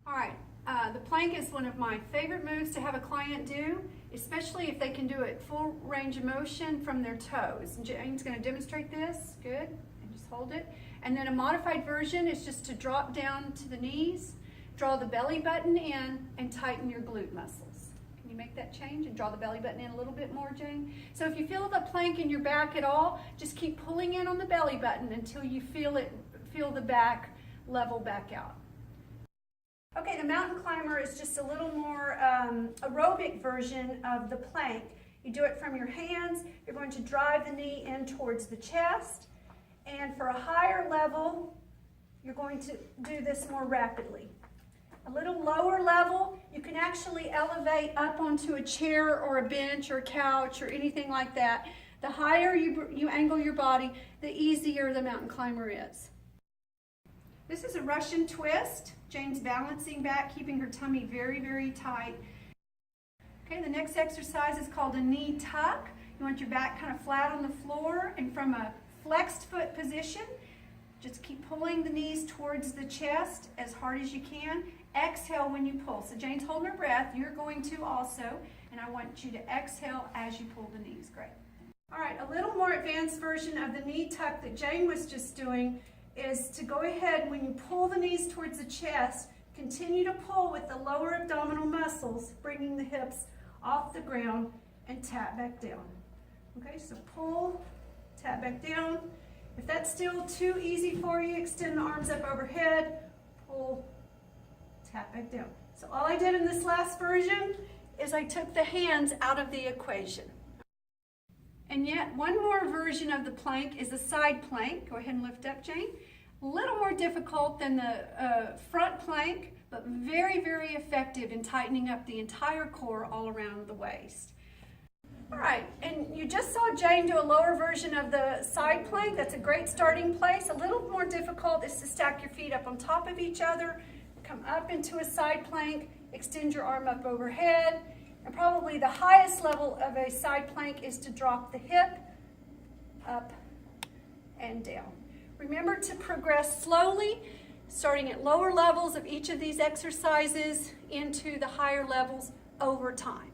All right, the plank is one of my favorite moves to have a client do, especially if they can do it full range of motion from their toes. Jane's going to demonstrate this. Good. And just hold it. And then a modified version is just to drop down to the knees, draw the belly button in, and tighten your glute muscles. Can you make that change and draw the belly button in a little bit more, Jane? So if you feel the plank in your back at all, just keep pulling in on the belly button until you feel the back level back out. Okay, the mountain climber is just a little more aerobic version of the plank. You do it from your hands. You're going to drive the knee in towards the chest. And for a higher level, you're going to do this more rapidly. A little lower level, you can actually elevate up onto a chair or a bench or a couch or anything like that. The higher you angle your body, the easier the mountain climber is. This is a Russian twist. Jane's balancing back, keeping her tummy very, very tight. Okay, the next exercise is called a knee tuck. You want your back kind of flat on the floor, and from a flexed foot position, just keep pulling the knees towards the chest as hard as you can. Exhale when you pull. So Jane's holding her breath. You're going to also, and I want you to exhale as you pull the knees. Great. All right, a little more advanced version of the knee tuck that Jane was just doing is to go ahead when you pull the knees towards the chest, continue to pull with the lower abdominal muscles, bringing the hips off the ground and tap back down. Okay, so pull, tap back down. If that's still too easy for you, extend the arms up overhead, pull, tap back down. So all I did in this last version is I took the hands out of the equation. And yet one more version of the plank is a side plank. Go ahead and lift up, Jane. A little more difficult than the front plank, but very, very effective in tightening up the entire core all around the waist. All right, and you just saw Jane do a lower version of the side plank. That's a great starting place. A little more difficult is to stack your feet up on top of each other, come up into a side plank, extend your arm up overhead, and probably the highest level of a side plank is to drop the hip up and down. Remember to progress slowly, starting at lower levels of each of these exercises into the higher levels over time.